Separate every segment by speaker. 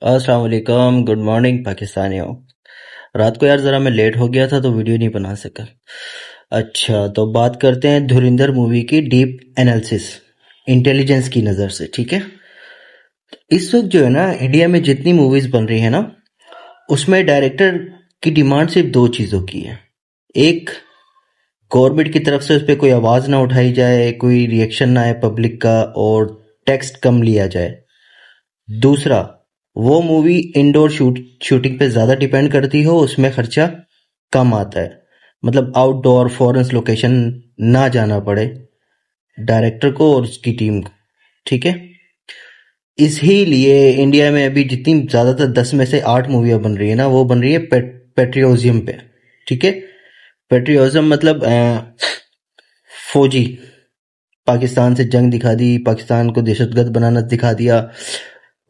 Speaker 1: अस्सलाम वालेकुम, good morning पाकिस्तानियों। रात को यार ज़रा मैं लेट हो गया था तो वीडियो नहीं बना सका। अच्छा, तो बात करते हैं धुरंधर मूवी की डीप एनालिसिस इंटेलिजेंस की नज़र से, ठीक है। इस वक्त जो है ना इंडिया में जितनी मूवीज बन रही है ना, उसमें डायरेक्टर की डिमांड सिर्फ दो चीज़ों की है। एक, गवर्नमेंट की तरफ से उस पर कोई आवाज़ ना उठाई जाए, कोई रिएक्शन ना आए पब्लिक का, और टेक्स्ट कम लिया जाए। दूसरा, वो मूवी इंडोर शूटिंग पे ज़्यादा डिपेंड करती हो, उसमें खर्चा कम आता है। मतलब आउटडोर फॉरेन लोकेशन ना जाना पड़े डायरेक्टर को और उसकी टीम को, ठीक है। इसीलिए इंडिया में अभी जितनी ज़्यादातर 10 में से 8 मूवियाँ बन रही है ना, वो बन रही है पेट्रियोटिज्म पे, ठीक है। पेट्रियोटिज्म मतलब फौजी, पाकिस्तान से जंग दिखा दी, पाकिस्तान को दहशतगर्द बनाना दिखा दिया,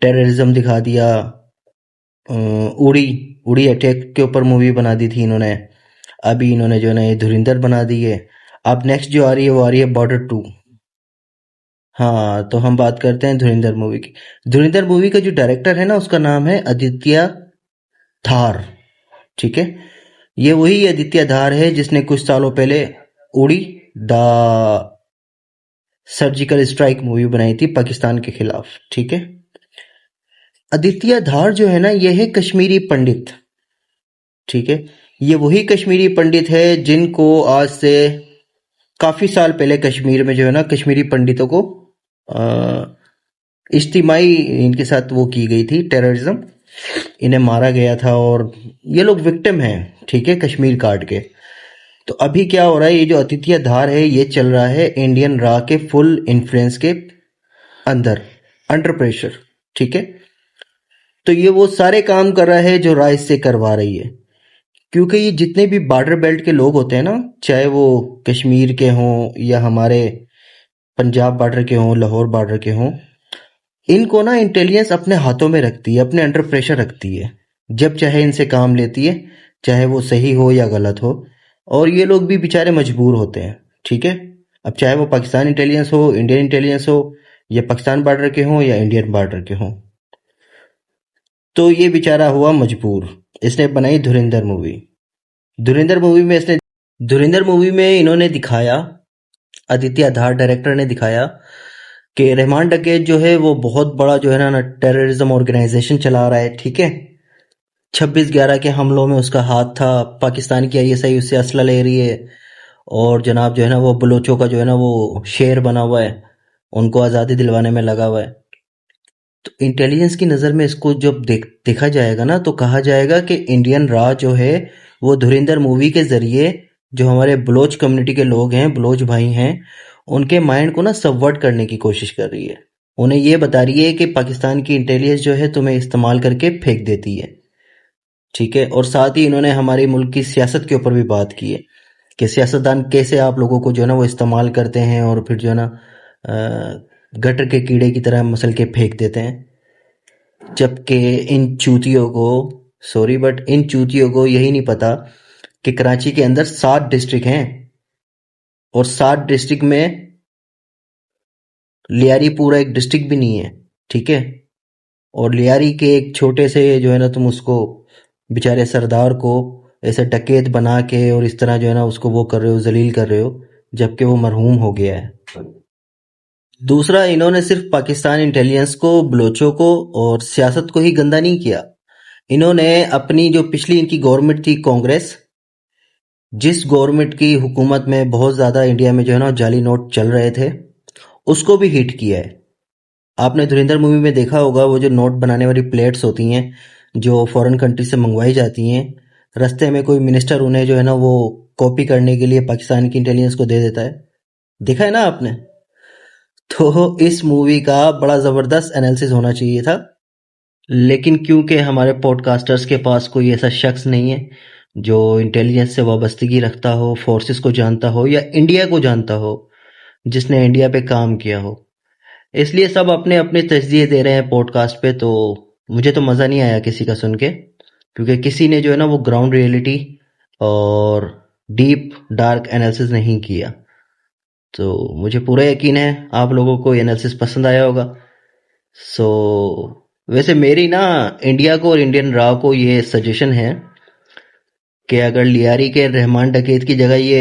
Speaker 1: टेररिज्म दिखा दिया। उड़ी उड़ी अटैक के ऊपर मूवी बना दी थी इन्होंने। अभी इन्होंने जो है ना ये धुरंधर बना दी है। अब नेक्स्ट जो आ रही है वो आ रही है बॉर्डर 2। हाँ, तो हम बात करते हैं धुरंधर मूवी की। धुरंधर मूवी का जो डायरेक्टर है ना, उसका नाम है आदित्य धार, ठीक है। ये वही आदित्य धार है जिसने कुछ सालों पहले उड़ी द सर्जिकल स्ट्राइक मूवी बनाई थी पाकिस्तान के खिलाफ, ठीक है। आदित्य धार जो है ना, ये है कश्मीरी पंडित, ठीक है। ये वही कश्मीरी पंडित है जिनको आज से काफी साल पहले कश्मीर में जो है ना कश्मीरी पंडितों को इज्तिमाई इनके साथ वो की गई थी टेररिज्म, इन्हें मारा गया था और ये लोग विक्टिम हैं, ठीक है, कश्मीर काट के। तो अभी क्या हो रहा है, ये जो आदित्य धार है ये चल रहा है इंडियन रॉ के फुल इन्फ्लुएंस के अंदर, अंडर प्रेशर, ठीक है। तो ये वो सारे काम कर रहा है जो रॉ इससे करवा रही है। क्योंकि ये जितने भी बॉर्डर बेल्ट के लोग होते हैं ना, चाहे वो कश्मीर के हों या हमारे पंजाब बॉर्डर के हों, लाहौर बॉर्डर के हों, इनको ना इंटेलिजेंस अपने हाथों में रखती है, अपने अंडर प्रेशर रखती है। जब चाहे इनसे काम लेती है, चाहे वो सही हो या गलत हो। और ये लोग भी बेचारे मजबूर होते हैं, ठीक है। अब चाहे वो पाकिस्तान इंटेलिजेंस हो, इंडियन इंटेलिजेंस हो, या पाकिस्तान बॉर्डर के हों या इंडियन बॉर्डर के हों, तो ये बेचारा हुआ मजबूर। इसने बनाई धुरंधर मूवी। धुरंधर मूवी में इसने धुरंधर मूवी में इन्होंने दिखाया, आदित्य धार डायरेक्टर ने दिखाया कि रहमान डकैत जो है वो बहुत बड़ा जो है ना टेररिज्म ऑर्गेनाइजेशन चला रहा है, ठीक है। 26/11 के हमलों में उसका हाथ था। पाकिस्तान की आईएसआई उससे असला ले रही है और जनाब जो है ना वो बलोचों का जो है ना वो शेर बना हुआ है, उनको आज़ादी दिलवाने में लगा हुआ है। तो इंटेलिजेंस की नज़र में इसको जब देखा जाएगा ना, तो कहा जाएगा कि इंडियन रॉ जो है वो धुरंधर मूवी के ज़रिए जो हमारे बलोच कम्युनिटी के लोग हैं, बलोच भाई हैं, उनके माइंड को ना सबवर्ट करने की कोशिश कर रही है। उन्हें ये बता रही है कि पाकिस्तान की इंटेलिजेंस जो है तुम्हें इस्तेमाल करके फेंक देती है, ठीक है। और साथ ही इन्होंने हमारे मुल्क की सियासत के ऊपर भी बात की है कि सियासतदान कैसे आप लोगों को जो है ना वो इस्तेमाल करते हैं और फिर जो है ना गटर के कीड़े की तरह मसल के फेंक देते हैं। जबकि इन चूतियों को, सॉरी बट इन चूतियों को यही नहीं पता कि कराची के अंदर 7 डिस्ट्रिक्ट हैं और 7 डिस्ट्रिक्ट में लियारी पूरा एक डिस्ट्रिक्ट भी नहीं है, ठीक है। और लियारी के एक छोटे से जो है ना तुम उसको बेचारे सरदार को ऐसे डकैत बना के और इस तरह जो है ना उसको वो कर रहे हो, जलील कर रहे हो, जबकि वो मरहूम हो गया है। दूसरा, इन्होंने सिर्फ पाकिस्तान इंटेलिजेंस को, बलोचों को और सियासत को ही गंदा नहीं किया। इन्होंने अपनी जो पिछली इनकी गवर्नमेंट थी कांग्रेस, जिस गवर्नमेंट की हुकूमत में बहुत ज़्यादा इंडिया में जो है ना जाली नोट चल रहे थे, उसको भी हिट किया है। आपने धुरंधर मूवी में देखा होगा वो जो नोट बनाने वाली प्लेट्स होती हैं जो फॉरेन कंट्री से मंगवाई जाती हैं, रास्ते में कोई मिनिस्टर उन्हें जो है ना वो कॉपी करने के लिए पाकिस्तान की इंटेलिजेंस को दे देता है। देखा है ना आपने? तो इस मूवी का बड़ा ज़बरदस्त एनालिसिस होना चाहिए था, लेकिन क्योंकि हमारे पॉडकास्टर्स के पास कोई ऐसा शख्स नहीं है जो इंटेलिजेंस से वाबस्तगी रखता हो, फोर्सेस को जानता हो या इंडिया को जानता हो, जिसने इंडिया पे काम किया हो, इसलिए सब अपने अपने तजज़िये दे रहे हैं पॉडकास्ट पे। तो मुझे तो मज़ा नहीं आया किसी का सुन के, क्योंकि किसी ने जो है ना वो ग्राउंड रियलिटी और डीप डार्क एनालिसिस नहीं किया। तो मुझे पूरा यकीन है आप लोगों को ये एनालिसिस पसंद आया होगा। सो वैसे मेरी ना इंडिया को और इंडियन रॉ को ये सजेशन है कि अगर लियारी के रहमान डकैत की जगह ये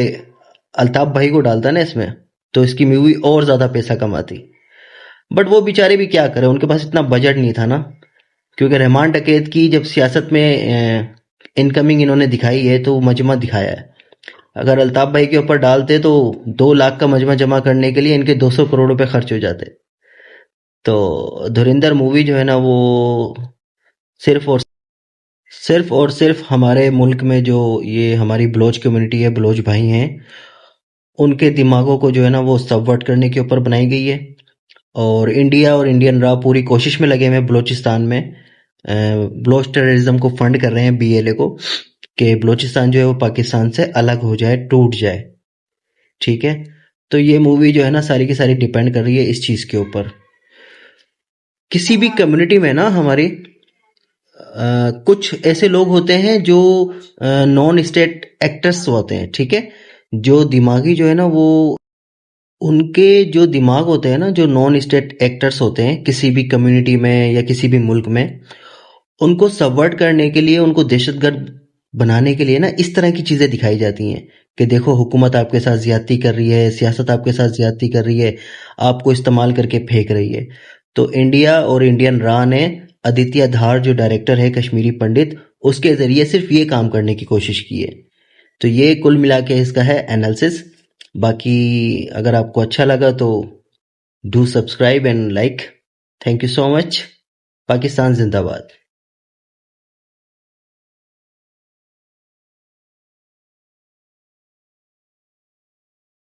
Speaker 1: अल्ताफ भाई को डालता ना इसमें, तो इसकी मूवी और ज्यादा पैसा कमाती। बट वो बेचारे भी क्या करें, उनके पास इतना बजट नहीं था ना। क्योंकि रहमान डकैत की जब सियासत में इनकमिंग इन्होंने दिखाई है तो मजमा दिखाया है। अगर अल्ताफ भाई के ऊपर डालते तो 2 लाख का मजमा जमा करने के लिए इनके 200 करोड़ रुपए खर्च हो जाते। तो धुरंधर मूवी जो है ना वो सिर्फ और सिर्फ हमारे मुल्क में जो ये हमारी बलोच कम्युनिटी है, बलोच भाई हैं, उनके दिमागों को जो है ना वो सबवर्ट करने के ऊपर बनाई गई है। और इंडिया और इंडियन रॉ पूरी कोशिश में लगे हुए हैं बलोचिस्तान में बलोच टेररिज्म को फंड कर रहे हैं, बीएलए को, कि बलोचिस्तान जो है वो पाकिस्तान से अलग हो जाए, टूट जाए। ठीक है। तो ये मूवी जो है ना सारी की सारी डिपेंड कर रही है इस चीज के ऊपर। किसी भी कम्युनिटी में ना हमारी कुछ ऐसे लोग होते हैं जो नॉन स्टेट एक्टर्स होते हैं, ठीक है, जो दिमागी जो है ना वो उनके जो दिमाग होते हैं ना, जो नॉन स्टेट एक्टर्स होते हैं किसी भी कम्युनिटी में या किसी भी मुल्क में, उनको सबवर्ट करने के लिए, उनको दहशतगर्द बनाने के लिए ना इस तरह की चीजें दिखाई जाती हैं कि देखो हुकूमत आपके साथ ज्यादती कर रही है, सियासत आपके साथ ज्यादती कर रही है, आपको इस्तेमाल करके फेंक रही है। तो इंडिया और इंडियन रॉ ने आदित्य धार जो डायरेक्टर है कश्मीरी पंडित, उसके जरिए सिर्फ ये काम करने की कोशिश की है। तो ये कुल मिला के इसका है एनालिसिस। बाकी अगर आपको अच्छा लगा तो do subscribe and like. Thank you so much. Pakistan जिंदाबाद।